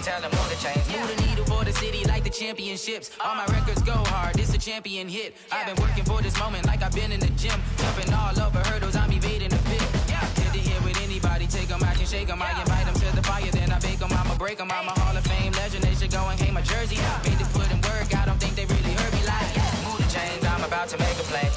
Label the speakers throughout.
Speaker 1: tell them move the chains. Move the needle for the city like the championships. All my records go hard, this a champion hit. I've been working for this moment like I've been in the gym. Jumping all over hurdles, I'm evading the pit. Hit to hit with anybody, take them, I can shake them. I invite them to the fire, then I bake them, I'ma break them. I'm a Hall of Fame legend, they should go and hang my jersey. Made to put in work, I don't think they really heard me like. Move the chains, I'm about to make a play.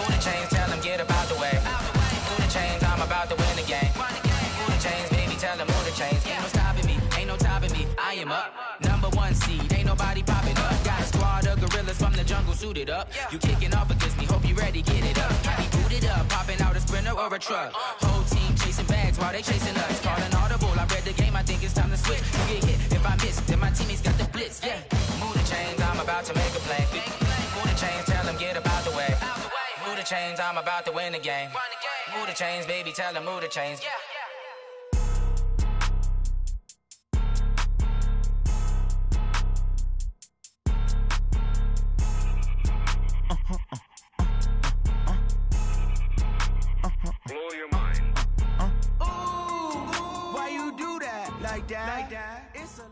Speaker 1: Move the chains, tell them get up out the way. Move the chains, I'm about to win the game. Move the chains, baby, tell them move the chains. Ain't no stopping me, ain't no topping me. I am up, #1 seed, ain't nobody popping up. Got a squad of gorillas from the jungle suited up. You kicking off against me, hope you ready, get it up. I be booted up, popping out a sprinter or a truck. Whole team chasing bags while they chasing us. Calling audible, I read the game, I think it's time to switch. You get hit, if I miss, then my teammates got the blitz, yeah. Move the chains, I'm about to make a play. Move the chains, tell them get up out the way. Move the chains, I'm about to win the game. Move the chains, baby, tell them move the chains.
Speaker 2: Blow your mind.
Speaker 3: Ooh, why you do that like that? It's a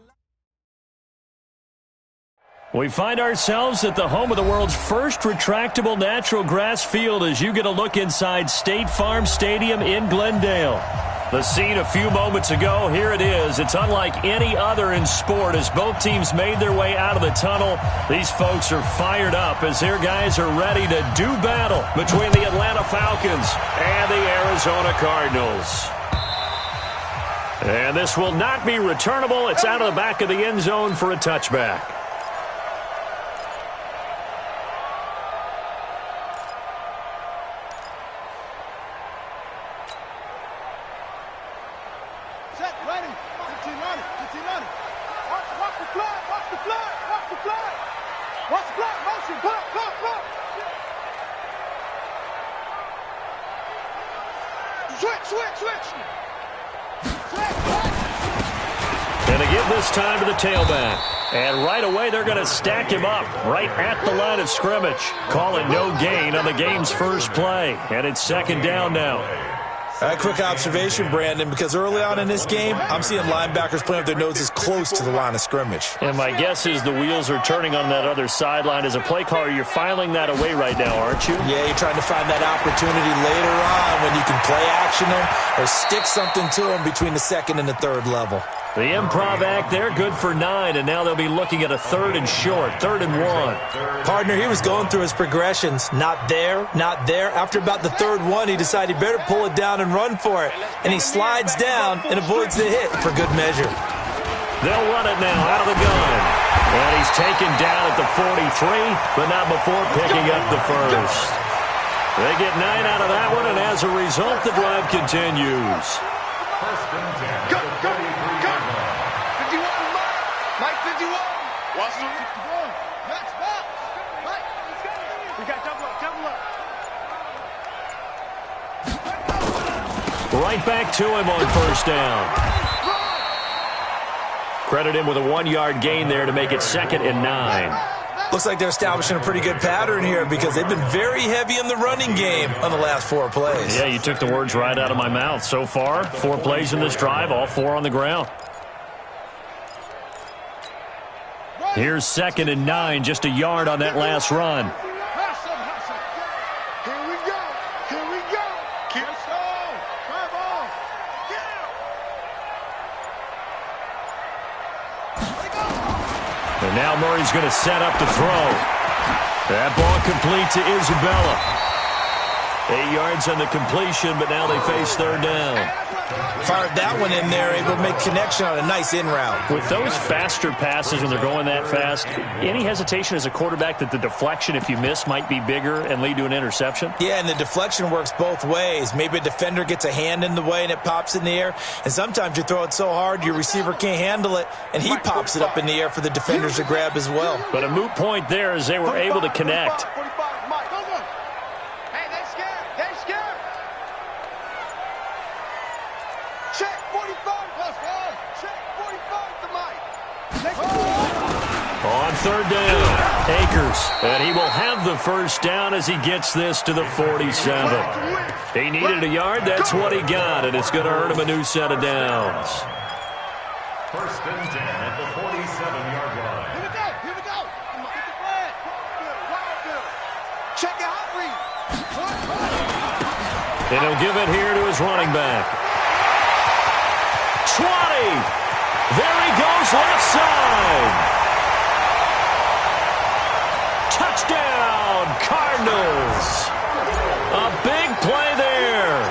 Speaker 4: We find ourselves at the home of the world's first retractable natural grass field as you get a look inside State Farm Stadium in Glendale. The scene a few moments ago, here it is. It's unlike any other in sport as both teams made their way out of the tunnel. These folks are fired up as their guys are ready to do battle between the Atlanta Falcons and the Arizona Cardinals. And this will not be returnable. It's out of the back of the end zone for a touchback. And they give this time to the tailback. And right away, they're going to stack him up right at the line of scrimmage. Call it no gain on the game's first play. And it's second down now.
Speaker 5: Quick observation, Brandon, because early on in this game, I'm seeing linebackers playing with their noses close to the line of scrimmage.
Speaker 4: And my guess is the wheels are turning on that other sideline. As a play caller, you're filing that away right now, aren't you?
Speaker 5: Yeah, you're trying to find that opportunity later on when you can play action them or stick something to them between the second and the third level.
Speaker 4: The improv act there, good for 9, and now they'll be looking at a 3rd and short, 3rd and 1.
Speaker 5: Partner, he was going through his progressions. Not there, not there. After about the 3rd one, he decided he better pull it down and run for it. And he slides down and avoids the hit for good measure.
Speaker 4: They'll run it now out of the gun. And he's taken down at the 43, but not before picking up the first. They get 9 out of that one, and as a result, the drive continues.
Speaker 2: Go, go, go. 51, Mike 51. Washington. Next box. Mike, we got double up.
Speaker 4: Right back to him on first down. Credit him with a 1-yard gain there to make it 2nd and 9.
Speaker 5: Looks like they're establishing a pretty good pattern here because they've been very heavy in the running game on the last 4 plays.
Speaker 4: Yeah, you took the words right out of my mouth. So far, 4 plays in this drive, all 4 on the ground. Here's 2nd and 9, just a yard on that last run.
Speaker 2: Here we go. Here we go. Let's go. Come on.
Speaker 4: And now Murray's going to set up to throw. That ball complete to Isabella. 8 yards on the completion, but now they face 3rd down.
Speaker 5: Fired that one in there, able to make connection on a nice in route.
Speaker 4: With those faster passes when they're going that fast, any hesitation as a quarterback that the deflection, if you miss, might be bigger and lead to an interception?
Speaker 5: Yeah, and the deflection works both ways. Maybe a defender gets a hand in the way and it pops in the air, and sometimes you throw it so hard your receiver can't handle it, and he pops it up in the air for the defenders to grab as well.
Speaker 4: But a moot point there as they were able to connect. On 3rd down, Akers, and he will have the first down as he gets this to the 47. He needed a yard, that's what he got, and it's going to earn him a new set of downs.
Speaker 6: First and 10 at the 47-yard line.
Speaker 2: Here we go. Here we go. Come on, get the flag. Good. Check out Reed.
Speaker 4: And he'll give it here to his running back. 20. There he goes, left side. Touchdown, Cardinals. A big play there.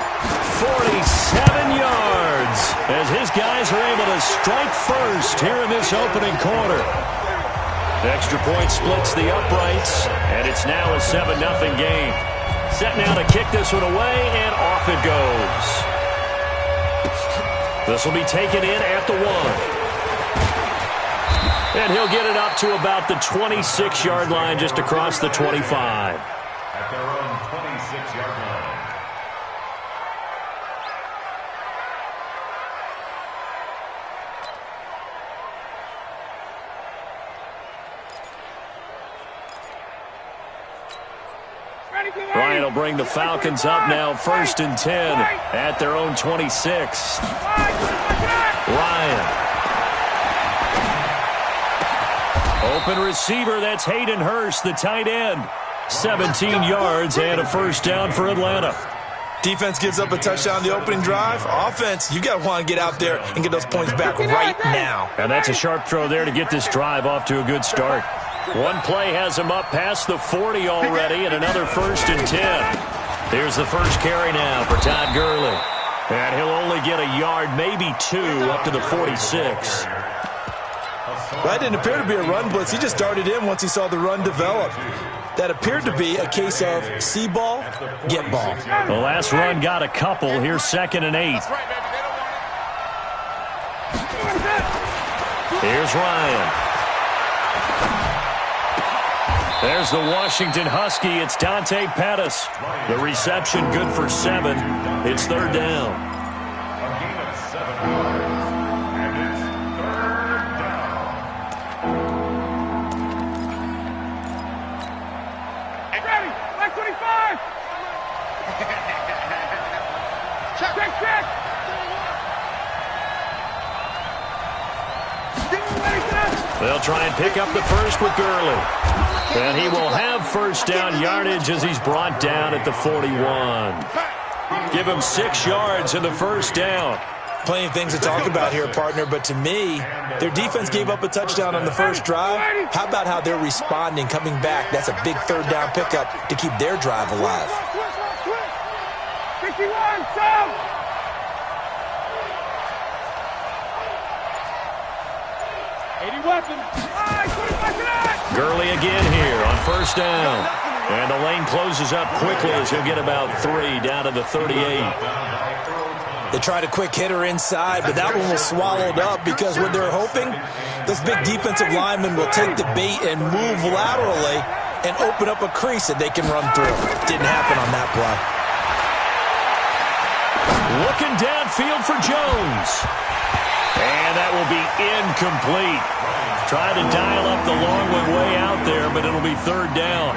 Speaker 4: 47 yards as his guys are able to strike first here in this opening quarter. Extra point splits the uprights, and it's now a 7-0 game. Set now to kick this one away, and off it goes. This will be taken in at the 1. And he'll get it up to about the 26-yard line, just across the 25.
Speaker 6: At their own 26-yard line.
Speaker 4: Ryan will bring the Falcons up now, 1st and 10 at their own 26. Ryan. Open receiver, that's Hayden Hurst, the tight end. 17 yards and a first down for Atlanta.
Speaker 5: Defense gives up a touchdown on the opening drive. Offense, you got to want to get out there and get those points back right now.
Speaker 4: And that's a sharp throw there to get this drive off to a good start. One play has him up past the 40 already, and another 1st and 10. Here's the first carry now for Todd Gurley. And he'll only get a yard, maybe 2, up to the 46.
Speaker 5: That didn't appear to be a run blitz. He just darted in once he saw the run develop. That appeared to be a case of see ball, get ball.
Speaker 4: The last run got a couple. Here's 2nd and 8. Here's Ryan. There's the Washington Husky. It's Dante Pettis. The reception good for 7. It's 3rd down.
Speaker 6: A gain of 7 yards. And it's 3rd down.
Speaker 2: Hey, ready. Black 25. Check.
Speaker 4: They'll try and pick up the first with Gurley. And he will have first down yardage as he's brought down at the 41. Give him 6 yards in the first down.
Speaker 5: Plenty of things to talk about here, partner, but to me, their defense gave up a touchdown on the first drive. How about how they're responding, coming back? That's a big 3rd down pickup to keep their drive alive.
Speaker 2: 51, Sam!
Speaker 4: Gurley again here on first down. And the lane closes up quickly as he'll get about 3 down to the 38.
Speaker 5: They tried a quick hitter inside, but that one was swallowed up because what they're hoping, this big defensive lineman will take the bait and move laterally and open up a crease that they can run through. Didn't happen on that play.
Speaker 4: Looking downfield for Jones. And that will be incomplete. Trying to dial up the long one way out there, but it'll be 3rd down.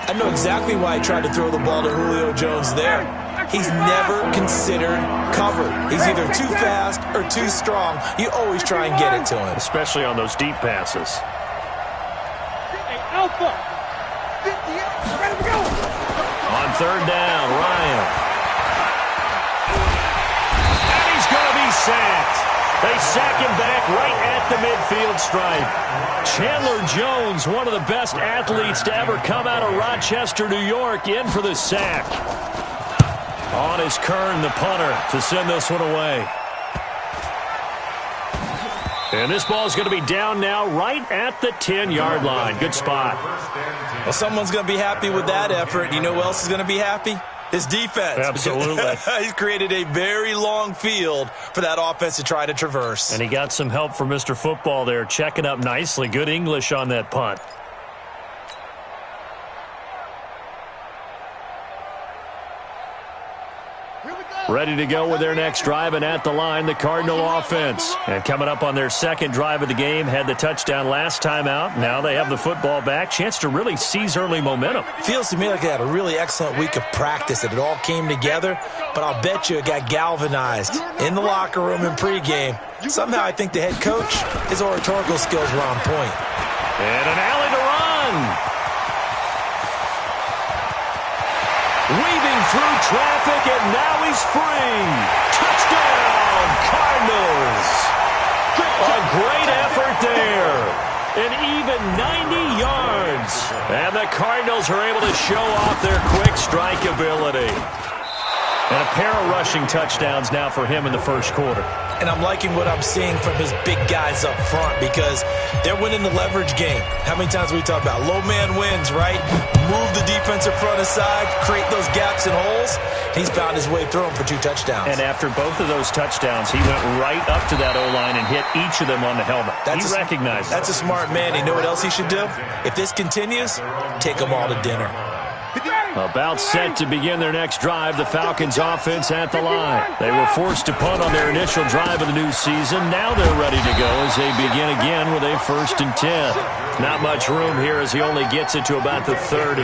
Speaker 5: I know exactly why he tried to throw the ball to Julio Jones there. He's never considered covered. He's either too fast or too strong. You always try and get it to him.
Speaker 4: Especially on those deep passes.
Speaker 2: Alpha.
Speaker 4: On 3rd down, Ryan. And he's going to be sacked. They sack him back right at the midfield stripe. Chandler Jones, one of the best athletes to ever come out of Rochester, New York, in for the sack. On is Kern, the punter, to send this one away. And this ball is going to be down now right at the 10-yard line. Good spot.
Speaker 5: Well, someone's going to be happy with that effort. You know who else is going to be happy? His defense.
Speaker 4: Absolutely.
Speaker 5: He's created a very long field for that offense to try to traverse.
Speaker 4: And he got some help from Mr. Football there, checking up nicely. Good English on that punt.
Speaker 2: Here we go.
Speaker 4: Ready to go with their next drive, and at the line, the Cardinal offense. And coming up on their second drive of the game, had the touchdown last time out. Now they have the football back. Chance to really seize early momentum.
Speaker 5: Feels to me like they had a really excellent week of practice, that it all came together, but I'll bet you it got galvanized in the locker room in pregame. Somehow I think the head coach, his oratorical skills were on point.
Speaker 4: And an alley to run. Weaving through traffic, and now he's free. Touchdown, Cardinals. A great effort there. An even 90 yards. And the Cardinals are able to show off their quick strike ability. And a pair of rushing touchdowns now for him in the first quarter.
Speaker 5: And I'm liking what I'm seeing from his big guys up front, because they're winning the leverage game. How many times we talk about low man wins, right? Move the defensive front aside, create those gaps and holes. He's found his way through them for 2 touchdowns.
Speaker 4: And after both of those touchdowns, he went right up to that O-line and hit each of them on the helmet. He recognized it.
Speaker 5: That's a smart man. You know what else he should do? If this continues, take them all to dinner.
Speaker 4: About set to begin their next drive, the Falcons offense at the line. They were forced to punt on their initial drive of the new season. Now they're ready to go as they begin again with a 1st and 10. Not much room here as he only gets it to about the 30.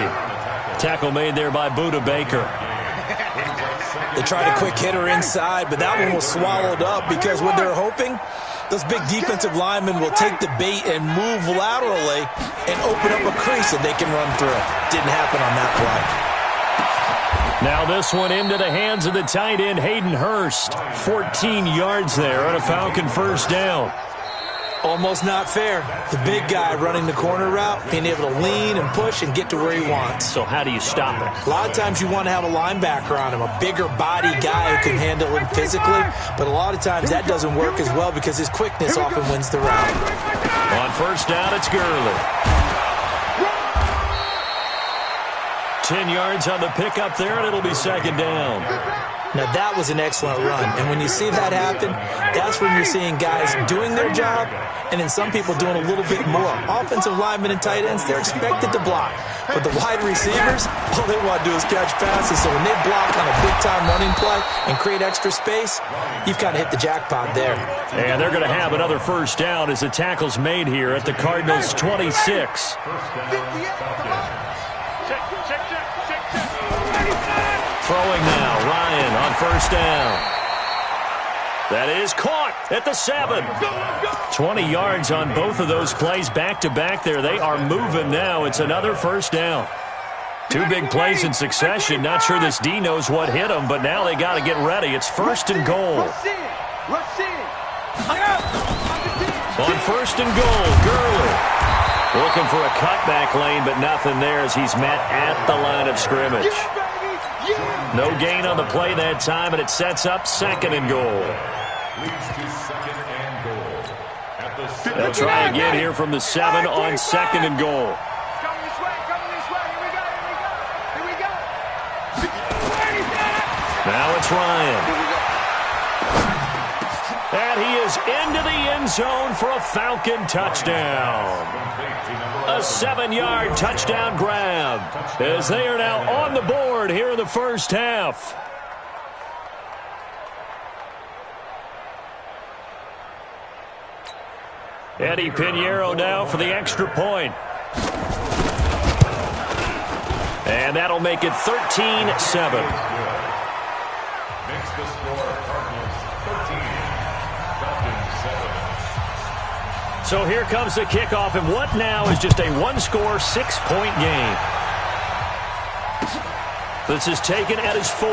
Speaker 4: Tackle made there by Buda Baker.
Speaker 5: They tried a quick hitter inside, but that one was swallowed up, because what they're hoping, those big defensive linemen will take the bait and move laterally and open up a crease that they can run through. Didn't happen on that play.
Speaker 4: Now this one into the hands of the tight end, Hayden Hurst. 14 yards there on a Falcon first down.
Speaker 5: Almost not fair. The big guy running the corner route, being able to lean and push and get to where he wants.
Speaker 4: So how do you stop it?
Speaker 5: A lot of times you want to have a linebacker on him, a bigger body guy who can handle him physically, but a lot of times that doesn't work as well because his quickness often wins the route.
Speaker 4: On first down, it's Gurley. 10 yards on the pickup there, and it'll be second down.
Speaker 5: Now, that was an excellent run, and when you see that happen, that's when you're seeing guys doing their job, and then some people doing a little bit more. Offensive linemen and tight ends, they're expected to block, but the wide receivers, all they want to do is catch passes, so when they block on a big-time running play and create extra space, you've kind of hit the jackpot there.
Speaker 4: And they're going to have another first down as the tackle's made here at the Cardinals' 26. Throwing now, Ryan on first down. That is caught at the 7. 20 yards on both of those plays back-to-back there. They are moving now. It's another first down. 2 big plays in succession. Not sure this D knows what hit them, but now they got to get ready. It's 1st and goal. On 1st and goal, Gurley. Looking for a cutback lane, but nothing there as he's met at the line of scrimmage. No gain on the play that time, and it sets up 2nd and goal. They'll try again here from the 7 on 2nd and goal. Now it's Ryan. And he is into the end zone for a Falcon touchdown. A 7-yard touchdown grab as they are now on the board here in the first half. Eddie Pinheiro now for the extra point. And that'll make it 13-7.
Speaker 6: Makes the score Cardinals 13, Falcons 7.
Speaker 4: So here comes the kickoff, and what now is just a one-score, 6-point game. This is taken at his 4.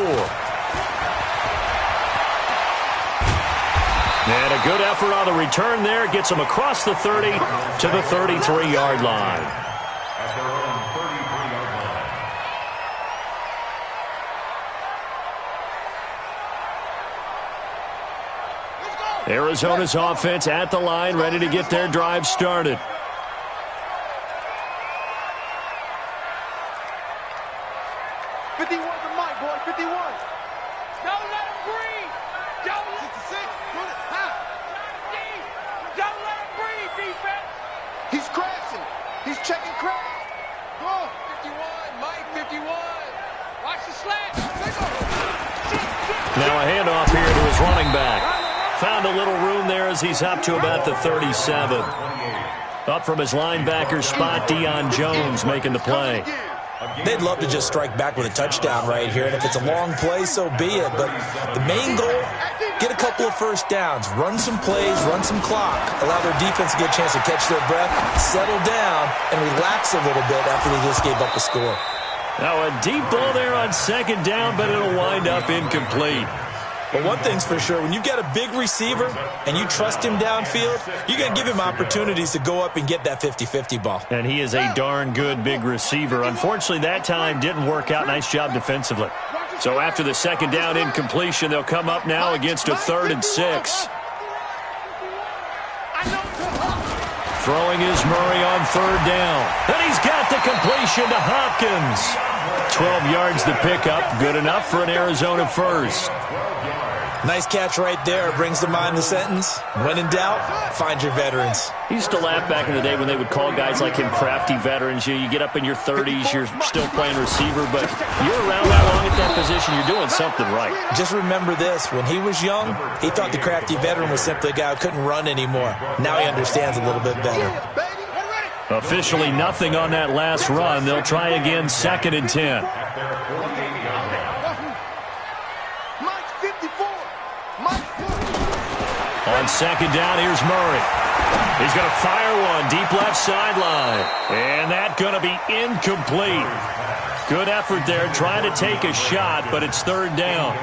Speaker 4: And a good effort on the return there. Gets him across the 30 to the 33-yard line.
Speaker 6: At their own 33-yard line.
Speaker 4: Arizona's offense at the line, ready to get their drive started. Now a Found a little room there as he's up to about the 37. Up from his linebacker spot, Deion Jones making the play.
Speaker 5: They'd love to just strike back with a touchdown right here, and if it's a long play, so be it. But the main goal, get a couple of first downs, run some plays, run some clock, allow their defense to get a chance to catch their breath, settle down, and relax a little bit after they just gave up a score.
Speaker 4: Now a deep ball there on second down, but it'll wind up incomplete.
Speaker 5: But one thing's for sure, when you've got a big receiver and you trust him downfield, you're going to give him opportunities to go up and get that 50-50 ball.
Speaker 4: And he is a darn good big receiver. Unfortunately, that time didn't work out. Nice job defensively. So after the second down incompletion, they'll come up now against a 3rd and 6. Throwing is Murray on 3rd down. And he's got the completion to Hopkins. 12 yards to pick up. Good enough for an Arizona first.
Speaker 5: Nice catch right there. Brings to mind the sentence, when in doubt, find your veterans.
Speaker 4: He used to laugh back in the day when they would call guys like him crafty veterans. You get up in your 30s, you're still playing receiver, but you're around that long at that position, you're doing something right.
Speaker 5: Just remember this. When he was young, he thought the crafty veteran was simply a guy who couldn't run anymore. Now he understands a little bit better.
Speaker 4: Officially nothing on that last run. They'll try again, 2nd and 10. On second down, here's Murray. He's going to fire one deep left sideline. And that's going to be incomplete. Good effort there, trying to take a shot, but it's 3rd down.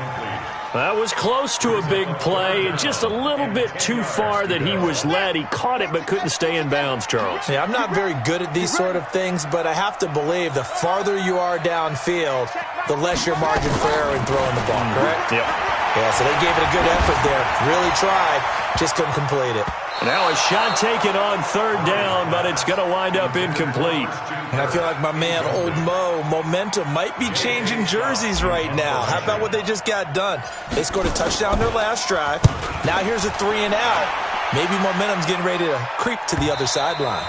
Speaker 4: That was close to a big play, and just a little bit too far that he was led. He caught it but couldn't stay in bounds, Charles.
Speaker 5: Yeah, I'm not very good at these sort of things, but I have to believe the farther you are downfield, the less your margin for error in throwing the ball, correct?
Speaker 4: Yep.
Speaker 5: Yeah, so they gave it a good effort there. Really tried, just couldn't complete it.
Speaker 4: Now a shot taken on 3rd down, but it's going to wind up incomplete.
Speaker 5: And I feel like my man, Old Mo, momentum might be changing jerseys right now. How about what they just got done? They scored a touchdown their last drive. Now here's a 3 and out. Maybe momentum's getting ready to creep to the other sideline.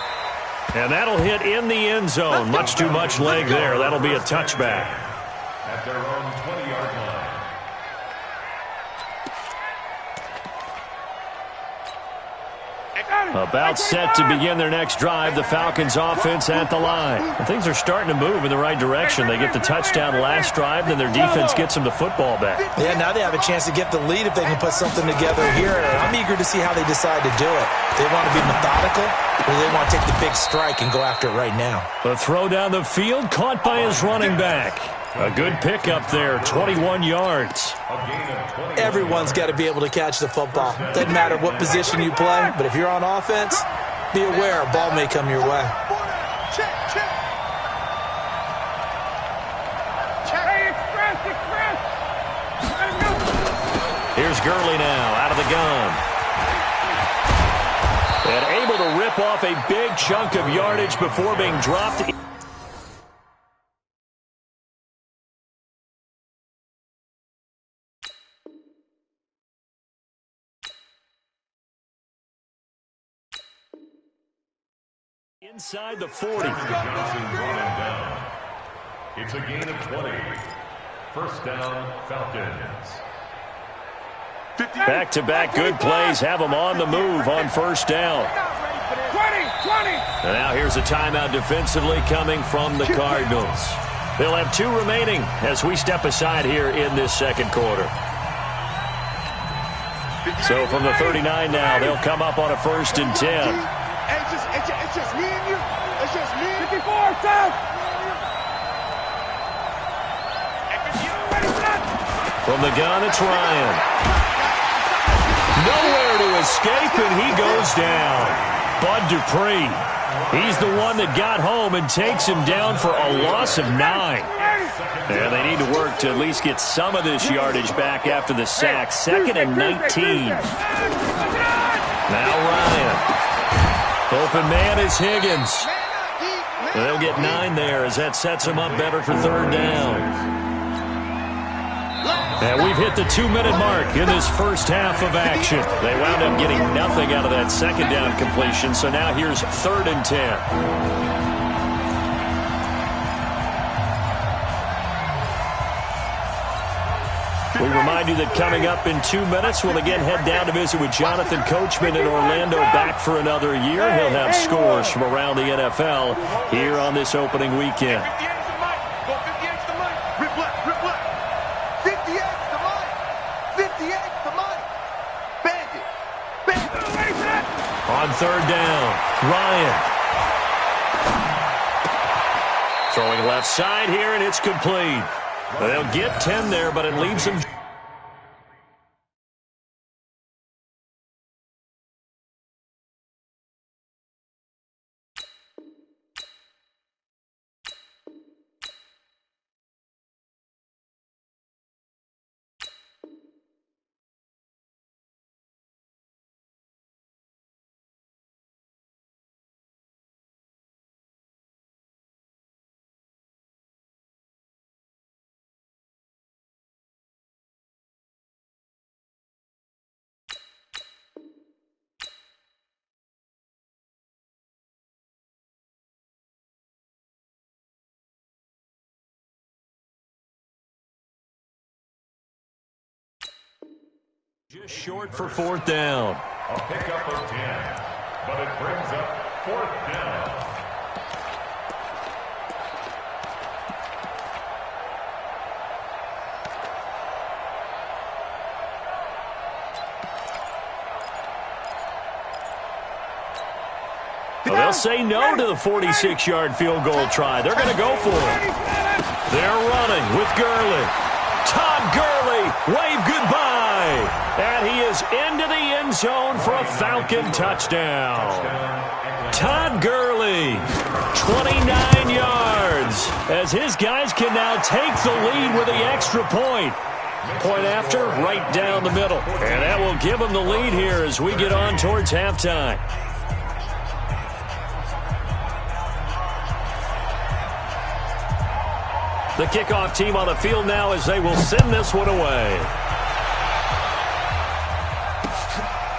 Speaker 4: And that'll hit in the end zone. Much too much leg there. That'll be a touchback.
Speaker 6: At their own 20-yard line.
Speaker 4: About set to begin their next drive, the Falcons offense at the line. And things are starting to move in the right direction. They get the touchdown last drive, then their defense gets them the football back.
Speaker 5: Yeah, now they have a chance to get the lead if they can put something together here. I'm eager to see how they decide to do it. They want to be methodical, or they want to take the big strike and go after it right now.
Speaker 4: The throw down the field, caught by his running back. A good pickup there, 21 yards.
Speaker 5: Everyone's got to be able to catch the football. Doesn't matter what position you play, but if you're on offense, be aware a ball may come your way.
Speaker 4: Here's Gurley now, out of the gun. And able to rip off a big chunk of yardage before being dropped. Inside the 40.
Speaker 6: Johnson running down. It's a gain of 20. First down, Falcons.
Speaker 4: Back-to-back good plays have them on the move on first down.
Speaker 2: 20.
Speaker 4: And now here's a timeout defensively coming from the Cardinals. They'll have 2 remaining as we step aside here in this second quarter. So from the 39 now, they'll come up on a 1st and 10.
Speaker 2: It's just me and you. It's just me. 54, South.
Speaker 4: From the gun, it's Ryan. Nowhere to escape, and he goes down. Bud Dupree. He's the one that got home and takes him down for a loss of 9. And they need to work to at least get some of this yardage back after the sack. 2nd and 19. Now Ryan. Open man is Higgins. They'll get 9 there as that sets them up better for 3rd down. And we've hit the 2-minute mark in this first half of action. They wound up getting nothing out of that second down completion, so now here's 3rd and 10. We remind you that coming up in 2 minutes, we'll again head down to visit with Jonathan Coachman in Orlando, back for another year. He'll have scores from around the NFL here on this opening weekend.
Speaker 2: 58's the mic. Rip left. 58's the mic. 58's the mic. Bandit.
Speaker 4: On third down, Ryan. Throwing left side here, and it's complete. They'll get 10 there, but it leaves them. Just short for fourth down.
Speaker 6: A pickup of 10, but it brings up fourth down.
Speaker 4: Well, they'll say no to the 46-yard field goal try. They're going to go for it. They're running with Gurley. Todd Gurley, wave goodbye. And he is into the end zone for a Falcon touchdown. Todd Gurley, 29 yards, as his guys can now take the lead with the extra point. Point after, right down the middle. And that will give them the lead here as we get on towards halftime. The kickoff team on the field now as they will send this one away.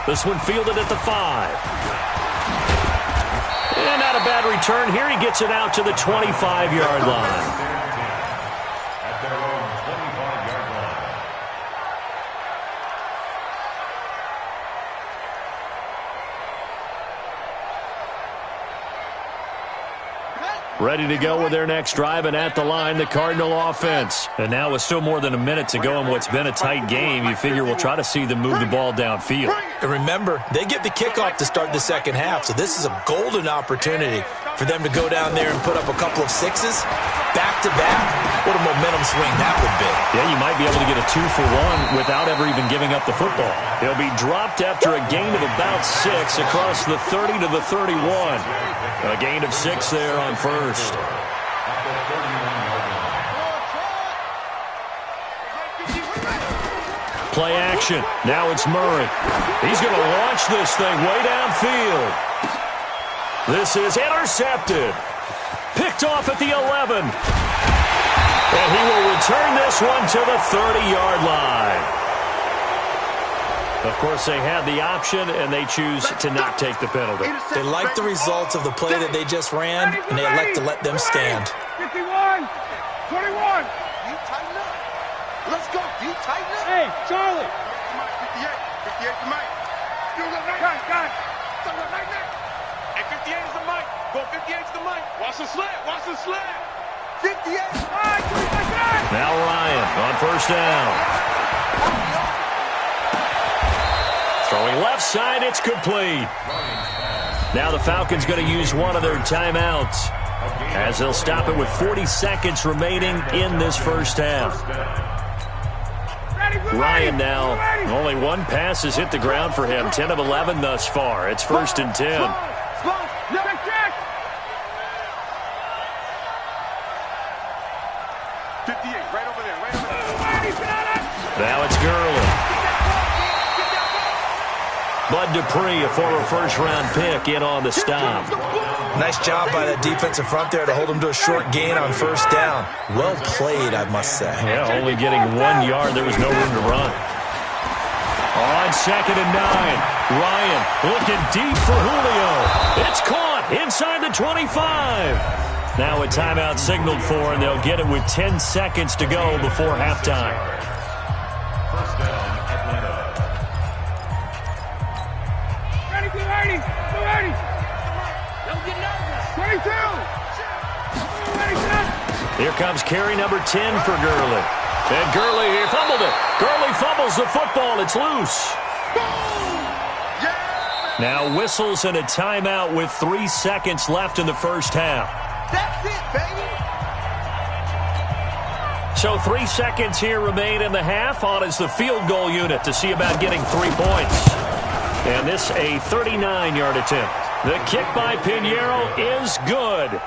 Speaker 4: This one fielded at the 5. And not a bad return here. He gets it out to the 25-yard line.
Speaker 6: At their own 25-yard line.
Speaker 4: Ready to go with their next drive, and at the line, the Cardinal offense. And now with still more than a minute to go in what's been a tight game, you figure we'll try to see them move the ball downfield.
Speaker 5: And remember, they get the kickoff to start the second half, so this is a golden opportunity for them to go down there and put up a couple of sixes back-to-back. What a momentum swing that would be.
Speaker 4: Yeah, you might be able to get a 2-for-1 without ever even giving up the football. He'll be dropped after a gain of about 6 across the 30 to the 31. A gain of 6 there on first. Play action. Now it's Murray. He's going to launch this thing way downfield. This is intercepted. Picked off at the 11. And he will return this one to the 30-yard line. Of course, they had the option, and they choose to not take the penalty.
Speaker 5: They like the results of the play that they just ran, and they elect to let them stand.
Speaker 2: 51, 21. You tighten up. Let's go. You tighten up. Hey, Charlie. 58. 58 the mic. You look like that. And 58 is the mic. Go 58's the mic. Watch the slant. Watch the slant. 58.
Speaker 4: Now Ryan on first down. Throwing left side, it's complete. Now the Falcons going to use one of their timeouts as they'll stop it with 40 seconds remaining in this first half. Ryan now, only one pass has hit the ground for him. 10 of 11 thus far. It's 1st and 10. Now it's Gurley. Bud Dupree, a former first-round pick, in on the stop.
Speaker 5: Nice job by the defensive front there to hold him to a short gain on first down. Well played, I must say.
Speaker 4: Yeah, only getting 1 yard. There was no room to run. On 2nd and 9, Ryan looking deep for Julio. It's caught inside the 25. Now a timeout signaled for, and they'll get it with 10 seconds to go before halftime. Here comes carry number 10 for Gurley. And Gurley, he fumbled it. Gurley fumbles the football. It's loose. Now whistles and a timeout with 3 seconds left in the first half.
Speaker 3: That's it, baby.
Speaker 4: So 3 seconds here remain in the half. On is the field goal unit to see about getting 3 points. And this a 39-yard attempt. The kick by Pinheiro is good.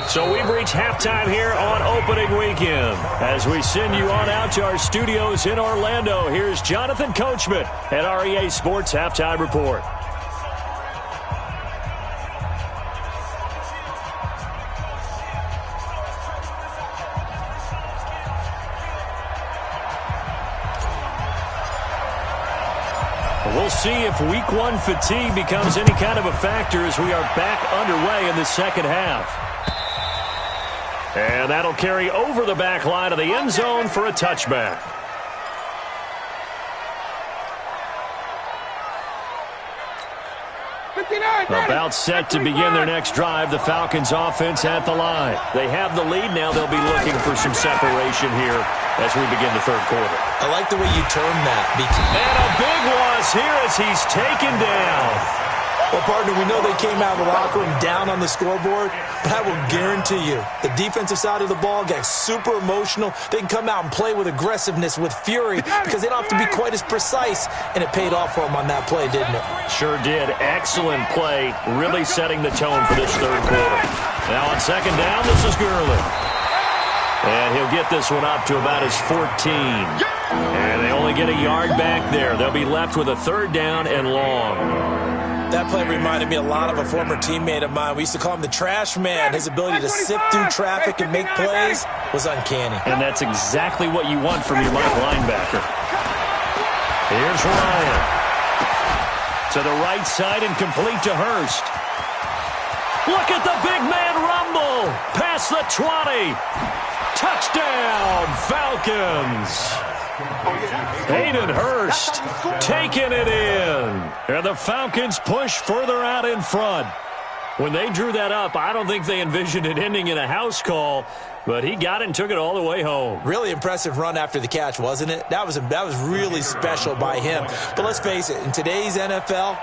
Speaker 4: So we've reached halftime here on opening weekend. As we send you on out to our studios in Orlando, here's Jonathan Coachman at REA Sports Halftime Report. We'll see if week 1 fatigue becomes any kind of a factor as we are back underway in the second half. And that'll carry over the back line of the end zone for a touchback. About set to begin their next drive, the Falcons offense at the line. They have the lead. Now they'll be looking for some separation here as we begin the third quarter.
Speaker 5: I like the way you term that.
Speaker 4: And a big loss here as he's taken down.
Speaker 5: Well, partner, we know they came out of the locker room down on the scoreboard, but I will guarantee you the defensive side of the ball got super emotional. They can come out and play with aggressiveness, with fury, because they don't have to be quite as precise, and it paid off for them on that play, didn't it?
Speaker 4: Sure did. Excellent play, really setting the tone for this third quarter. Now on second down, this is Gurley. And he'll get this one up to about his 14. And they only get a yard back there. They'll be left with a third down and long.
Speaker 5: That play reminded me a lot of a former teammate of mine. We used to call him the trash man. His ability to sift through traffic and make plays was uncanny.
Speaker 4: And that's exactly what you want from your Mike linebacker. Here's Ryan. To the right side and complete to Hurst. Look at the big man rumble. Past the 20. Touchdown, Falcons. Hayden Hurst taking it in. And the Falcons push further out in front. When they drew that up, I don't think they envisioned it ending in a house call, but he got it and took it all the way home.
Speaker 5: Really impressive run after the catch, wasn't it? That was really special by him. But let's face it, in today's NFL,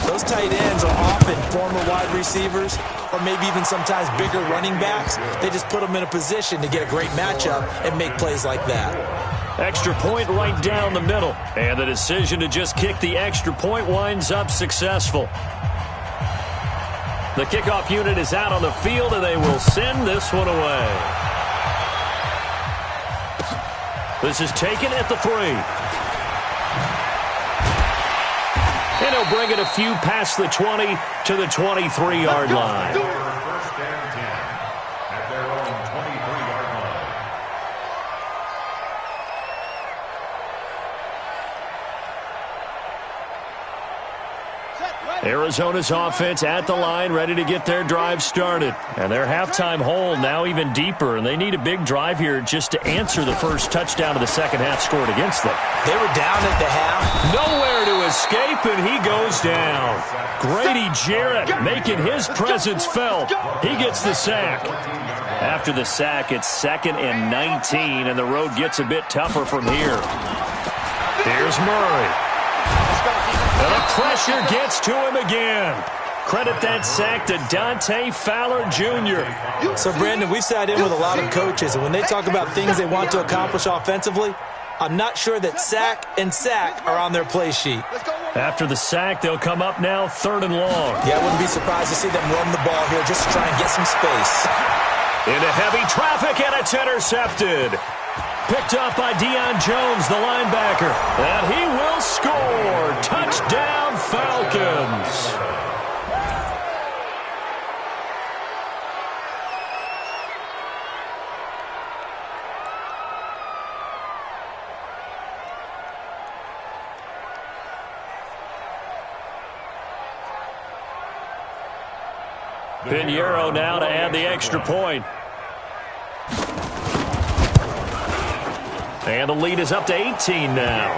Speaker 5: those tight ends are often former wide receivers or maybe even sometimes bigger running backs. They just put them in a position to get a great matchup and make plays like that.
Speaker 4: Extra point right down the middle. And the decision to just kick the extra point winds up successful. The kickoff unit is out on the field, and they will send this one away. This is taken at the 3. And he'll bring it a few past the 20 to the 23-yard line.
Speaker 6: First and 10 at their own 23-yard line.
Speaker 4: Arizona's offense at the line, ready to get their drive started. And their halftime hole now even deeper, and they need a big drive here just to answer the first touchdown of the second half scored against them.
Speaker 5: They were down at the half.
Speaker 4: Nowhere to escape, and he goes down. Grady Jarrett making his presence felt. He gets the sack. After the sack, it's 2nd and 19, and the road gets a bit tougher from here. Here's Murray. And the pressure gets to him again. Credit that sack to Dante Fowler Jr.
Speaker 5: So, Brandon, we've sat in with a lot of coaches, and when they talk about things they want to accomplish offensively, I'm not sure that sack and sack are on their play sheet.
Speaker 4: After the sack, they'll come up now 3rd and long.
Speaker 5: Yeah, I wouldn't be surprised to see them run the ball here just to try and get some space.
Speaker 4: Into heavy traffic, and it's intercepted. Picked up by Deion Jones, the linebacker. And he will score. Touchdown, Falcons. Pinheiro now to add the extra point. And the lead is up to 18 now.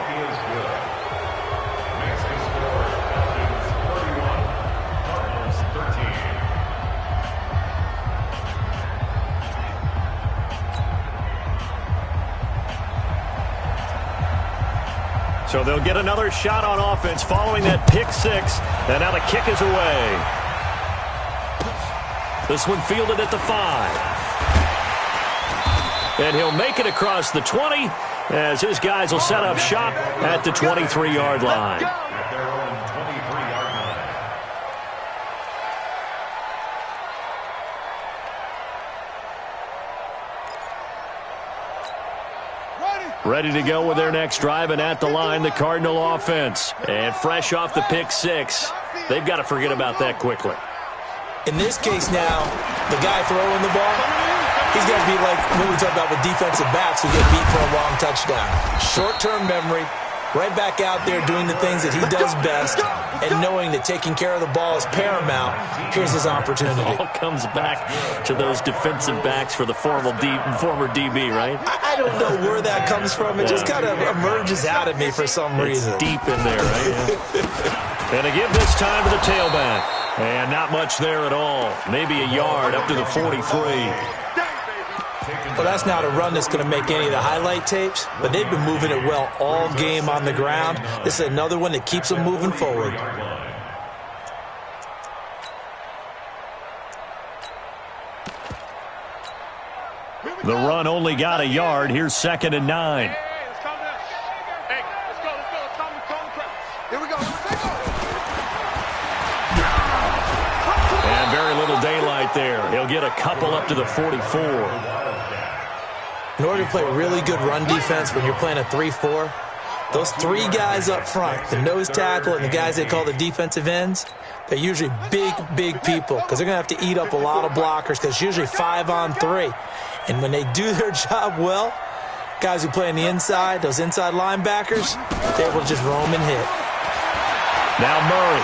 Speaker 4: So they'll get another shot on offense following that pick six. And now the kick is away. This one fielded at the 5. And he'll make it across the 20 as his guys will set up shop at the 23-yard line.
Speaker 6: At their own 23-yard line.
Speaker 4: Ready to go with their next drive, and at the line, the Cardinal offense. And fresh off the pick six, they've got to forget about that quickly.
Speaker 5: In this case now, the guy throwing the ball, he's got to be like when we talk about with defensive backs who get beat for a long touchdown. Short-term memory, right back out there doing the things that he does best, and knowing that taking care of the ball is paramount. Here's his opportunity.
Speaker 4: It all comes back to those defensive backs for the former DB, right?
Speaker 5: I don't know where that comes from. It just kind of emerges out of me for some reason.
Speaker 4: It's deep in there, right? And to give this time to the tailback. And not much there at all. Maybe a yard up to the 43.
Speaker 5: Well, that's not a run that's going to make any of the highlight tapes, but they've been moving it well all game on the ground. This is another one that keeps them moving forward.
Speaker 4: The run only got a yard. Here's 2nd and 9.
Speaker 2: Hey, let's calm down. Hey, let's go. Calm crowd. Here we go.
Speaker 4: And very little daylight there. He'll get a couple up to the 44.
Speaker 5: In order to play really good run defense when you're playing a 3-4, those 3 guys up front, the nose tackle and the guys they call the defensive ends, they're usually big people because they're going to have to eat up a lot of blockers because it's usually 5-on-3. And when they do their job well, guys who play on the inside, those inside linebackers, they're able to just roam and hit.
Speaker 4: Now Murray.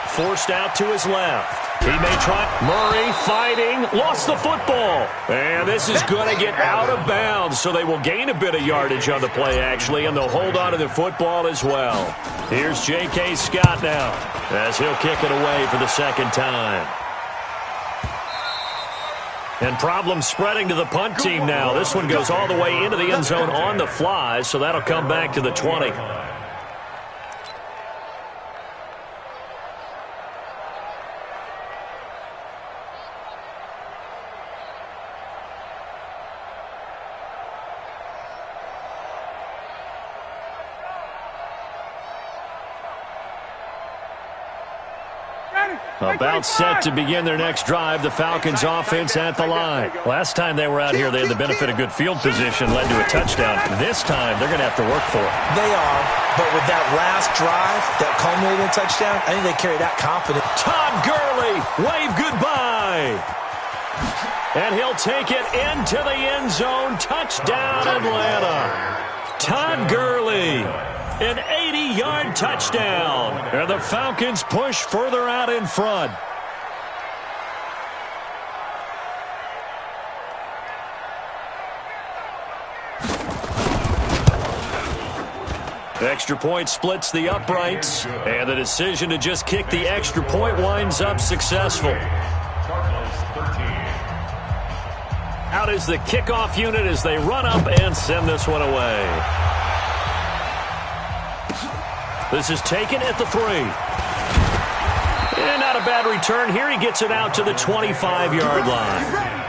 Speaker 4: Forced out to his left. He may try. Murray fighting. Lost the football. And this is going to get out of bounds, so they will gain a bit of yardage on the play, actually, and they'll hold on to the football as well. Here's J.K. Scott now as he'll kick it away for the 2nd time. And problems spreading to the punt team now. This one goes all the way into the end zone on the fly, so that'll come back to the 20. About set to begin their next drive, the Falcons offense at the line. Last time they were out here, they had the benefit of good field position, led to a touchdown. This time, they're going to have to work for it.
Speaker 5: They are, but with that last drive, that culminated in a touchdown, I think they carry that confidence.
Speaker 4: Todd Gurley, wave goodbye. And he'll take it into the end zone. Touchdown, Atlanta. Todd Gurley. An 80-yard touchdown. And the Falcons push further out in front. Extra point splits the uprights. And the decision to just kick the extra point winds up successful. Out is the kickoff unit as they run up and send this one away. This is taken at the 3. And not a bad return here. He gets it out to the 25-yard line.